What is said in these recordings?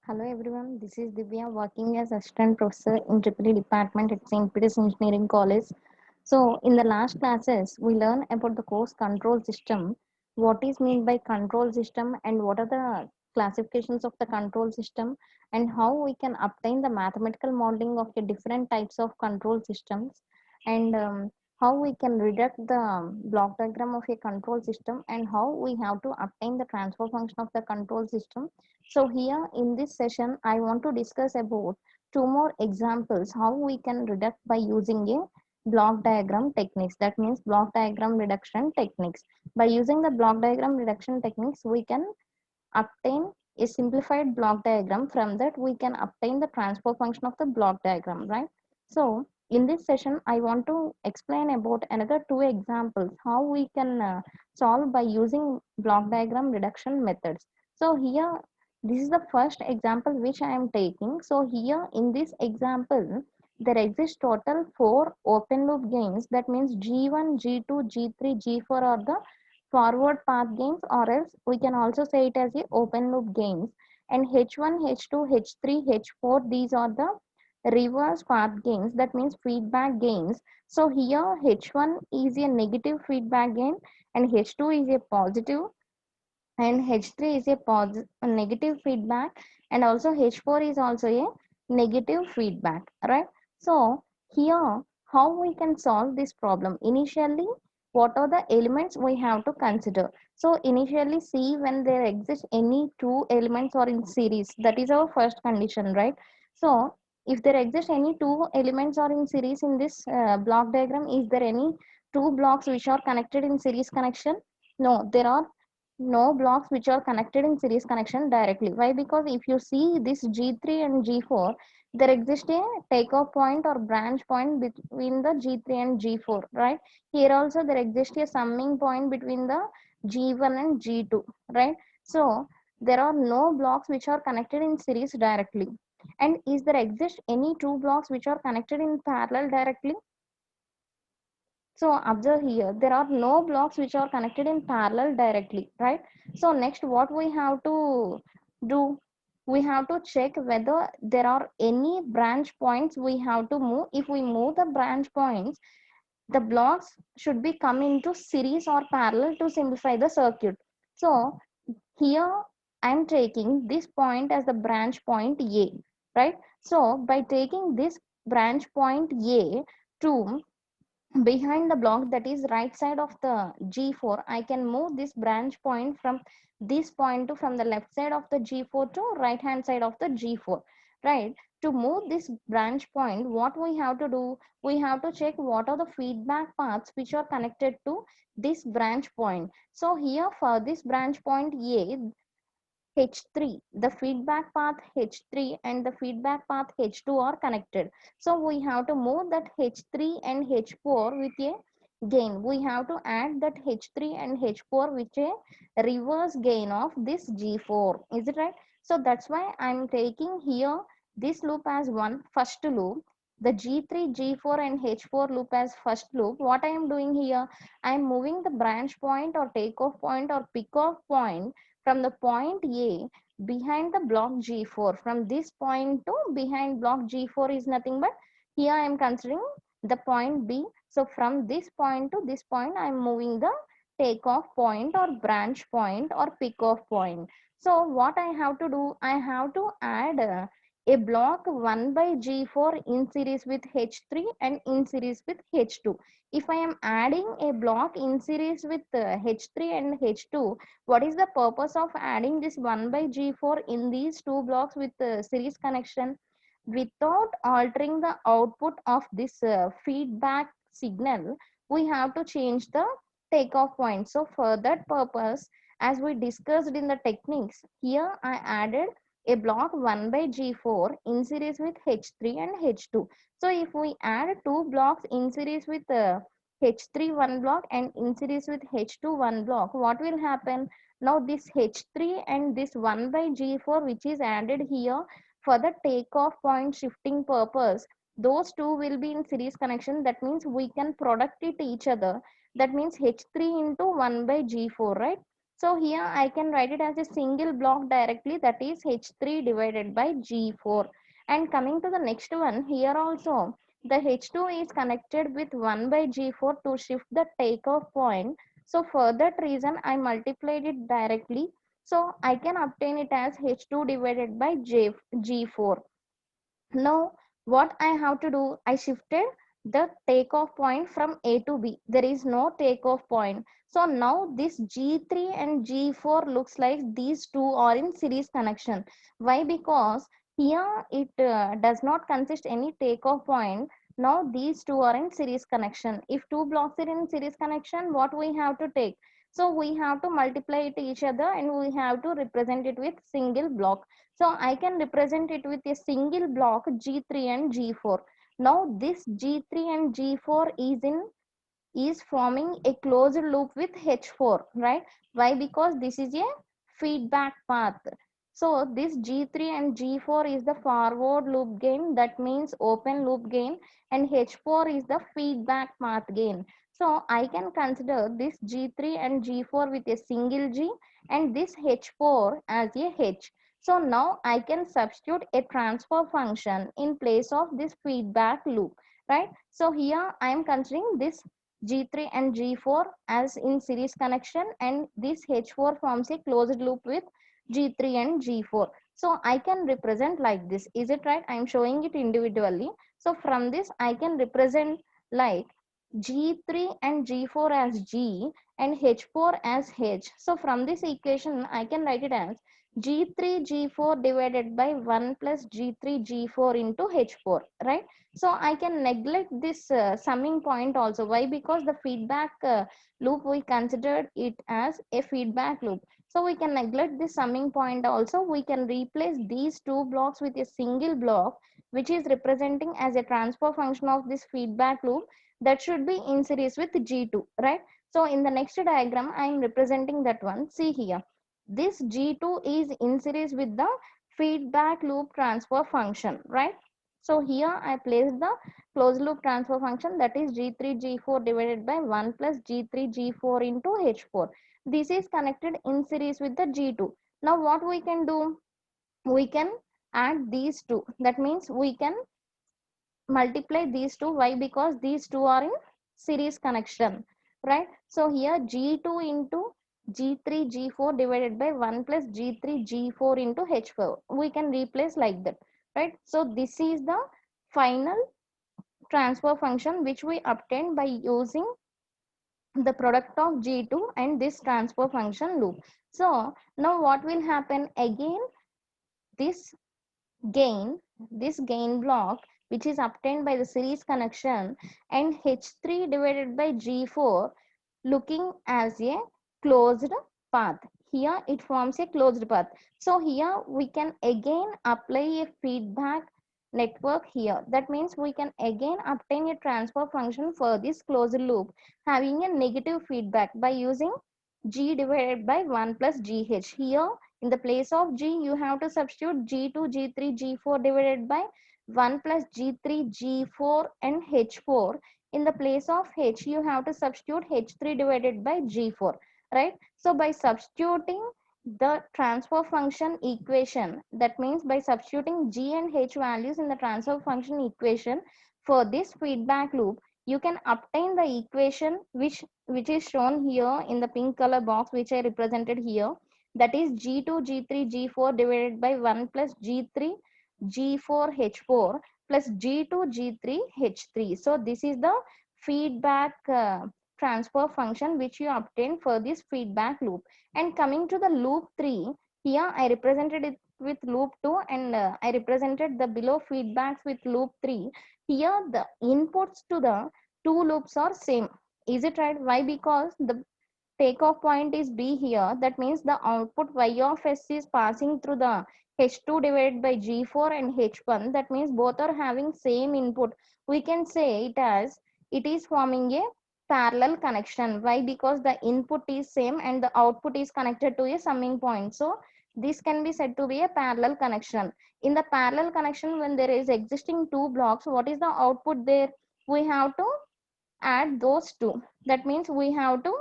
Hello everyone, this is Divya working as assistant professor in Triple E department at St. Peter's Engineering College. So in the last classes, we learn about the course control system, what is meant by control system and what are the classifications of the control system and how we can obtain the mathematical modeling of the different types of control systems and how we can reduce the block diagram of a control system and how we have to obtain the transfer function of the control system. So here in this session, I want to discuss about two more examples how we can reduce by using a block diagram techniques. That means block diagram reduction techniques. By using the block diagram reduction techniques, we can obtain a simplified block diagram. From that, we can obtain the transfer function of the block diagram, right? So in this session, I want to explain about another two examples how we can solve by using block diagram reduction methods. So here, this is the first example which I am taking. So here in this example, there exists total four open loop gains. That means G1, G2, G3, G4 are the forward path gains, or else we can also say it as a open loop gains. And H1, H2, H3, H4, these are the reverse path gains. That means feedback gains. So here H1 is a negative feedback gain and H2 is a positive and H3 is a negative feedback, and also H4 is also a negative feedback, right? So here how we can solve this problem. Initially, what are the elements we have to consider? So initially see when there exists any two elements or in series, that is our first condition, right? So if there exist any two elements or in series in this block diagram, is there any two blocks which are connected in series connection? No, there are no blocks which are connected in series connection directly. Why? Because if you see this G3 and G4, there exists a takeoff point or branch point between the G3 and G4, right? Here also there exists a summing point between the G1 and G2, right? So there are no blocks which are connected in series directly. And is there exist any two blocks which are connected in parallel directly? So observe here, there are no blocks which are connected in parallel directly, right? So next what we have to do, we have to check whether there are any branch points we have to move. If we move the branch points, the blocks should be come into series or parallel to simplify the circuit. So here I am taking this point as the branch point A, right? So by taking this branch point A to behind the block, that is right side of the G4, I can move this branch point from this point to from the left side of the G4 to right hand side of the G4, right? To move this branch point, what we have to do, we have to check what are the feedback paths which are connected to this branch point. So here for this branch point A, H3, the feedback path H3 and the feedback path H2 are connected. So we have to move that H3 and H4 with a gain. We have to add that H3 and H4 with a reverse gain of this G4. Is it right? So that's why I'm taking here this loop as one first loop. The G3, G4 and H4 loop as first loop. What I am doing here, I am moving the branch point or takeoff point or pick off point from the point A behind the block G4. From this point to behind block G4 is nothing but here I am considering the point B. So from this point to this point I am moving the takeoff point or branch point or pick off point. So what I have to do, I have to add a block 1 by G4 in series with H3 and in series with H2. If I am adding a block in series with H3 and H2, what is the purpose of adding this 1 by G4 in these two blocks with series connection? Without altering the output of this feedback signal, we have to change the takeoff point. So for that purpose, as we discussed in the techniques, here I added a block 1 by G4 in series with H3 and H2. So if we add two blocks in series with H3 one block and in series with H2 one block, what will happen? Now this H3 and this 1 by G4 which is added here for the takeoff point shifting purpose, those two will be in series connection. That means we can product it each other. That means H3 into 1 by G4, right? So here I can write it as a single block directly, that is H3 divided by G4. And coming to the next one, here also the H2 is connected with 1 by G4 to shift the takeoff point. So for that reason I multiplied it directly. So I can obtain it as H2 divided by G4. Now, what I have to do, I shifted the takeoff point from A to B. There is no takeoff point. So now this G3 and G4 looks like these two are in series connection. Why? Because here it does not consist any takeoff point. Now these two are in series connection. If two blocks are in series connection, what we have to take? So we have to multiply it each other and we have to represent it with single block. So I can represent it with a single block G3 and G4. Now this G3 and G4 is forming a closed loop with H4, right? Why? Because this is a feedback path. So this G3 and G4 is the forward loop gain, that means open loop gain, and H4 is the feedback path gain. So I can consider this G3 and G4 with a single G and this H4 as a H. So now I can substitute a transfer function in place of this feedback loop, right? So here I am considering this G3 and G4 as in series connection, and this H4 forms a closed loop with G3 and G4. So I can represent like this. Is it right? I am showing it individually. So from this I can represent like G3 and G4 as G and H4 as H. So from this equation I can write it as G3 G4 divided by 1 plus G3 G4 into H4, right? So I can neglect this summing point also. Why? Because the feedback loop, we considered it as a feedback loop. So we can neglect the summing point also. We can replace these two blocks with a single block, which is representing as a transfer function of this feedback loop, that should be in series with G2, right? So in the next diagram I am representing that one. See here, this G2 is in series with the feedback loop transfer function, right? So here I place the closed loop transfer function, that is G3 G4 divided by 1 plus G3 G4 into H4. This is connected in series with the G2. Now what we can do? We can add these two. That means we can multiply these two. Why? Because these two are in series connection, right? So here G2 into G3 G4 divided by 1 plus G3 G4 into H4, we can replace like that, right? So this is the final transfer function which we obtained by using the product of G2 and this transfer function loop. So now what will happen again? This gain, this gain block which is obtained by the series connection, and H3 divided by G4 looking as a closed path. Here it forms a closed path. So here we can again apply a feedback network here. That means we can again obtain a transfer function for this closed loop having a negative feedback by using G divided by 1 plus GH. Here in the place of G you have to substitute G2 G3 G4 divided by 1 plus G3 G4 and H4. In the place of H you have to substitute H3 divided by G4, right? So by substituting the transfer function equation, that means by substituting G and H values in the transfer function equation for this feedback loop, you can obtain the equation which is shown here in the pink color box which I represented here, that is G2 G3 G4 divided by 1 plus G3 G4 H4 plus G2 G3 H3. So this is the feedback transfer function which you obtain for this feedback loop. And coming to the loop 3, here I represented it with loop 2 and I represented the below feedbacks with loop 3. Here the inputs to the two loops are same. Is it right? Why? Because the takeoff point is B here. That means the output Y of S is passing through the H2 divided by G4 and H1. That means both are having same input. We can say it as it is forming a parallel connection. Why? Because the input is same and the output is connected to a summing point. So this can be said to be a parallel connection. In the parallel connection, when there is existing two blocks, what is the output there? We have to add those two. That means we have to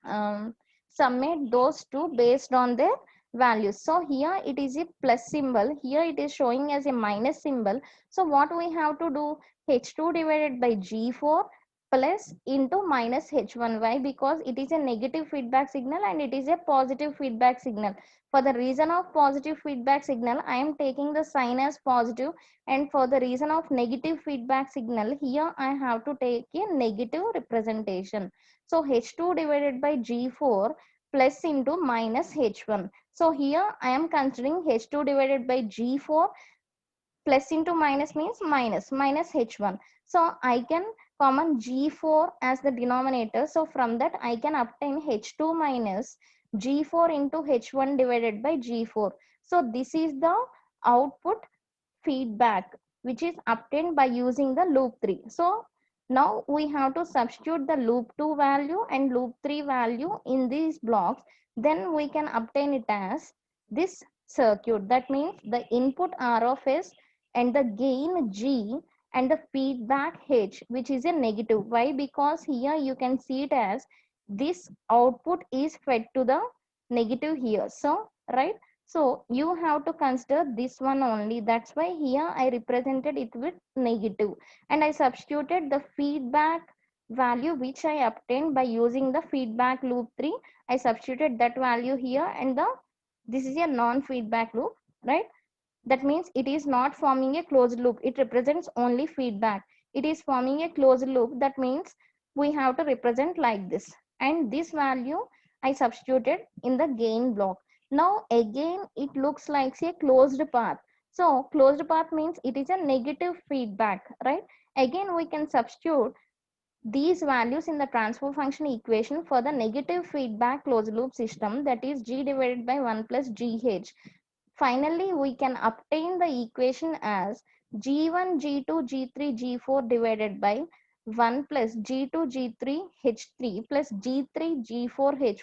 um, summate those two based on their values. So here it is a plus symbol, here it is showing as a minus symbol. So what we have to do, H2 divided by G4 plus into minus H1. Why? Because it is a negative feedback signal and it is a positive feedback signal. For the reason of positive feedback signal, I am taking the sign as positive, and for the reason of negative feedback signal, here I have to take a negative representation. So H2 divided by G4 plus into minus H1. So here I am considering H2 divided by G4 plus into minus means minus H1. So I can common G4 as the denominator. So from that I can obtain H2 minus G4 into H1 divided by G4. So this is the output feedback which is obtained by using the loop 3. So now we have to substitute the loop 2 value and loop 3 value in these blocks. Then we can obtain it as this circuit. That means the input R of S and the gain G and the feedback H, which is a negative. Why? Because here you can see it as this output is fed to the negative here. So right, so you have to consider this one only. That's why here I represented it with negative, and I substituted the feedback value which I obtained by using the feedback loop 3. I substituted that value here, and this is a non-feedback loop, right? That means it is not forming a closed loop. It represents only feedback. It is forming a closed loop. That means we have to represent like this. And this value I substituted in the gain block. Now again it looks like a closed path. So closed path means it is a negative feedback, right? Again we can substitute these values in the transfer function equation for the negative feedback closed loop system, that is G divided by 1 plus GH. Finally, we can obtain the equation as G1, G2, G3, G4 divided by 1 plus G2, G3, H3 plus G3, G4,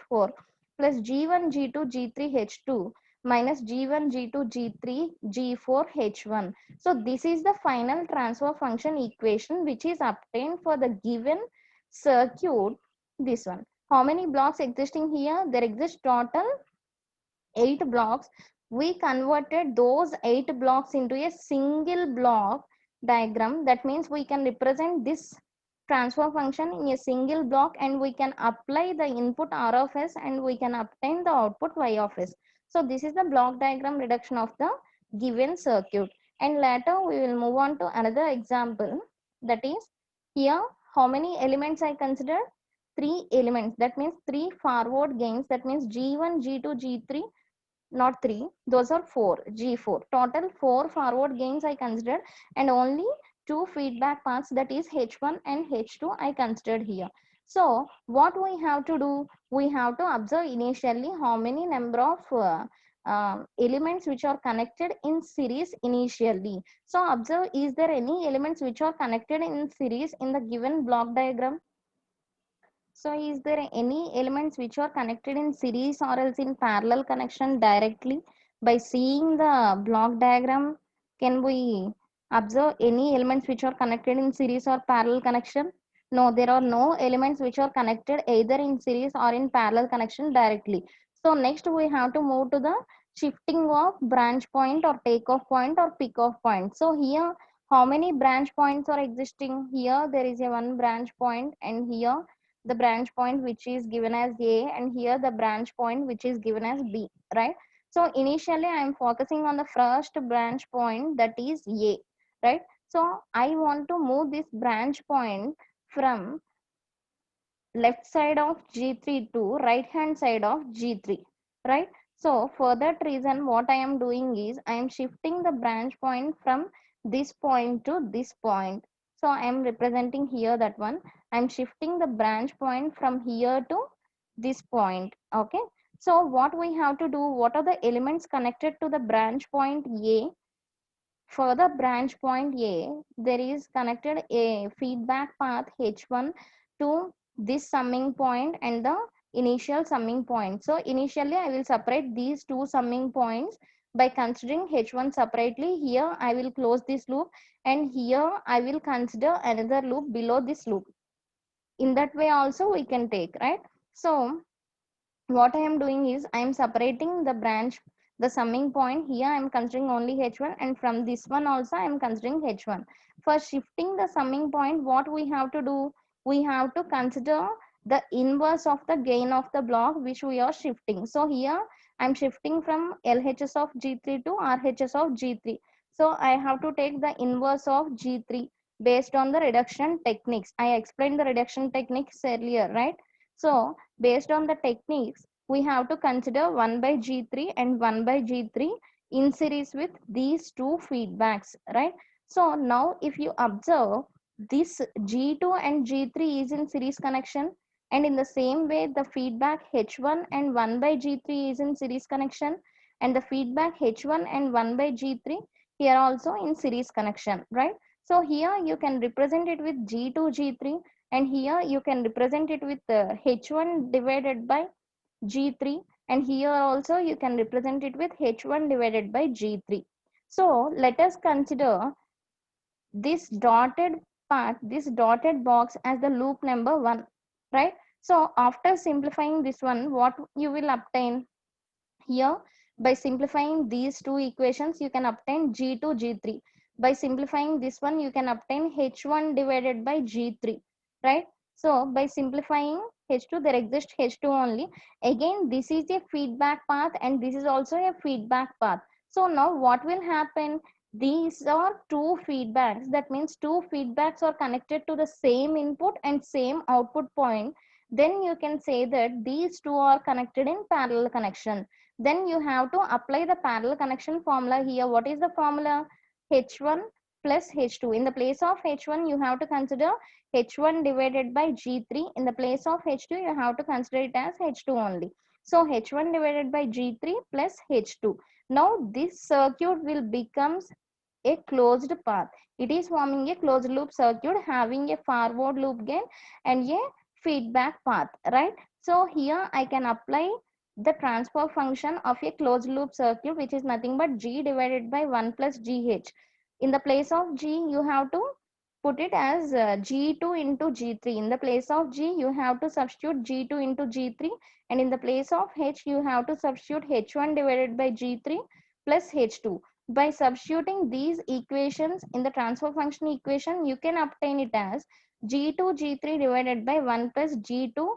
H4 plus G1, G2, G3, H2 minus G1, G2, G3, G4, H1. So this is the final transfer function equation which is obtained for the given circuit. This one. How many blocks existing here? There exists total 8 blocks. We converted those 8 blocks into a single block diagram. That means we can represent this transfer function in a single block, and we can apply the input R of S and we can obtain the output Y of S. So this is the block diagram reduction of the given circuit, and later we will move on to another example. That is, here how many elements I consider? 3 elements. That means 3 forward gains. That means G1, G2, G3, not 3, those are 4, G4. Total 4 forward gains I considered, and only 2 feedback paths, that is H1 and H2, I considered here. So what we have to do, we have to observe initially how many number of elements which are connected in series initially. So observe, is there any elements which are connected in series in the given block diagram? So is there any elements which are connected in series or else in parallel connection directly? By seeing the block diagram, can we observe any elements which are connected in series or parallel connection? No, there are no elements which are connected either in series or in parallel connection directly. So next we have to move to the shifting of branch point or takeoff point or pick off point. So here how many branch points are existing? Here there is a one branch point, and here the branch point which is given as A, and here the branch point which is given as B, right? So initially I am focusing on the first branch point, that is A, right? So I want to move this branch point from left side of G3 to right hand side of G3, right? So for that reason what I am doing is I am shifting the branch point from this point to this point. So I am representing here that one. I am shifting the branch point from here to this point. Okay, so what we have to do, what are the elements connected to the branch point A? For the branch point A, there is connected a feedback path H1 to this summing point and the initial summing point. So initially I will separate these two summing points by considering H1 separately. Here I will close this loop, and here I will consider another loop below this loop. In that way also we can take, right? So what I am doing is I am separating the branch, the summing point. Here I am considering only H1, and from this one also I am considering H1. For shifting the summing point, what we have to do? We have to consider the inverse of the gain of the block which we are shifting. So here I am shifting from LHS of G3 to RHS of G3. So I have to take the inverse of G3 based on the reduction techniques. I explained the reduction techniques earlier, right? So based on the techniques, we have to consider 1 by G3 and 1 by G3 in series with these two feedbacks, right? So now if you observe, this G2 and G3 is in series connection, and in the same way the feedback H1 and 1 by G3 is in series connection, and the feedback H1 and 1 by G3 here also in series connection, right? So here you can represent it with G2 G3, and here you can represent it with H1 divided by G3, and here also you can represent it with H1 divided by G3. So let us consider this dotted part, this dotted box as the loop number 1, right? So after simplifying this one, what you will obtain? Here, by simplifying these two equations, you can obtain G2, G3. By simplifying this one, you can obtain H1 divided by G3, right? So, by simplifying H2, there exists H2 only. Again, this is a feedback path and this is also a feedback path. So, now what will happen? These are two feedbacks. That means two feedbacks are connected to the same input and same output point. Then you can say that these two are connected in parallel connection. Then you have to apply the parallel connection formula here. What is the formula? H1 plus H2. In the place of H1, you have to consider H1 divided by G3. In the place of H2, you have to consider it as H2 only. So H1 divided by G3 plus H2. Now this circuit will become a closed path. It is forming a closed loop circuit having a forward loop gain and a feedback path, right? So here I can apply the transfer function of a closed loop circuit, which is nothing but G divided by 1 plus GH. In the place of G, you have to put it as G2 into G3. In the place of G, you have to substitute G2 into G3, and in the place of H, you have to substitute H1 divided by G3 plus H2. By substituting these equations in the transfer function equation, you can obtain it as G2 G3 divided by 1 plus G2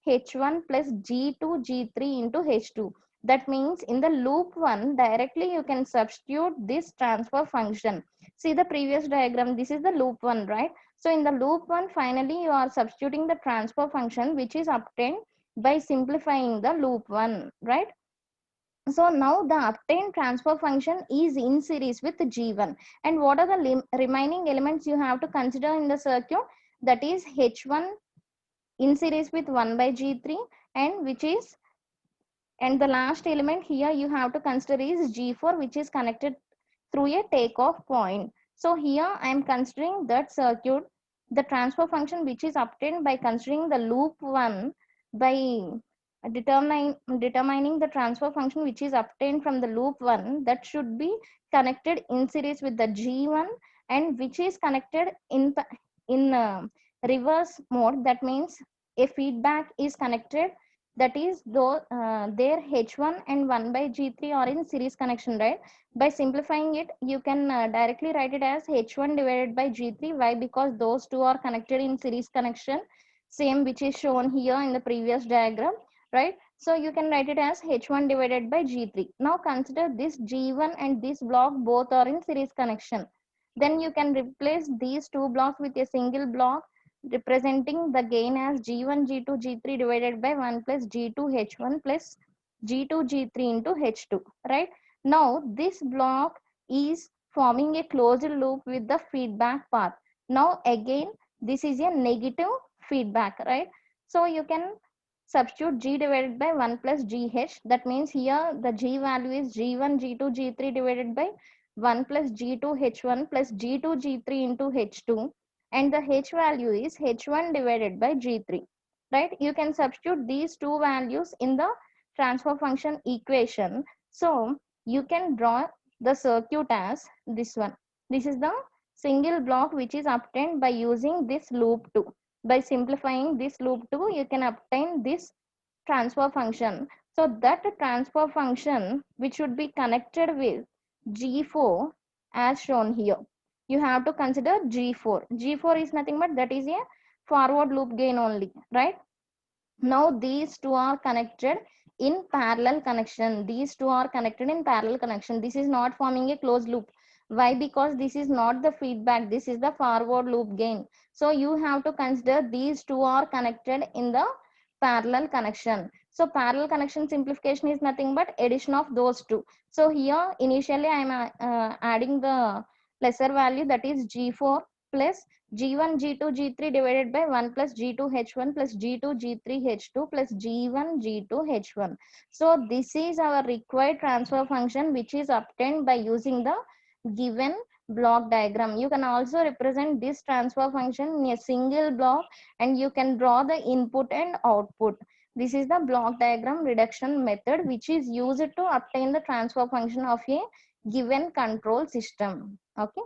H1 plus G2 G3 into H2. That means in the loop 1, directly you can substitute this transfer function. See the previous diagram, this is the loop 1, right? So in the loop 1, finally you are substituting the transfer function which is obtained by simplifying the loop 1, right? So now the obtained transfer function is in series with G1. And what are the remaining elements you have to consider in the circuit? That is H1 in series with 1 by G3, and which is, and the last element here you have to consider is G4, which is connected through a takeoff point. So here I am considering that circuit, the transfer function which is obtained by considering the loop 1 by determining the transfer function which is obtained from the loop 1, that should be connected in series with the G1, and which is connected in reverse mode. That means a feedback is connected, that is though their H1 and 1 by G3 are in series connection, right? By simplifying it, you can directly write it as H1 divided by G3. Why? Because those two are connected in series connection, same which is shown here in the previous diagram, right? So you can write it as H1 divided by G3. Now consider this G1 and this block both are in series connection. Then you can replace these two blocks with a single block representing the gain as G1 G2 G3 divided by 1 plus G2 H1 plus G2 G3 into H2, right? Now this block is forming a closed loop with the feedback path. Now again this is a negative feedback, right? So you can substitute G divided by 1 plus GH. That means here the G value is G1 G2 G3 divided by 1 plus G2 H1 plus G2 G3 into H2, and the H value is H1 divided by G3, right? You can substitute these two values in the transfer function equation. So you can draw the circuit as this one. This is the single block which is obtained by using this loop 2. By simplifying this loop 2, you can obtain this transfer function. So that transfer function which should be connected with G4 as shown here. You have to consider G4. G4 is nothing but that is a forward loop gain only, right? Now these two are connected in parallel connection. These two are connected in parallel connection. This is not forming a closed loop. Why? Because this is not the feedback. This is the forward loop gain. So you have to consider these two are connected in the parallel connection. So parallel connection simplification is nothing but addition of those two. So here initially I am adding the lesser value, that is G4 plus G1 G2 G3 divided by 1 plus G2 H1 plus G2 G3 H2 plus G1 G2 H1. So this is our required transfer function which is obtained by using the given block diagram. You can also represent this transfer function in a single block and you can draw the input and output. This is the block diagram reduction method which is used to obtain the transfer function of a given control system. Okay.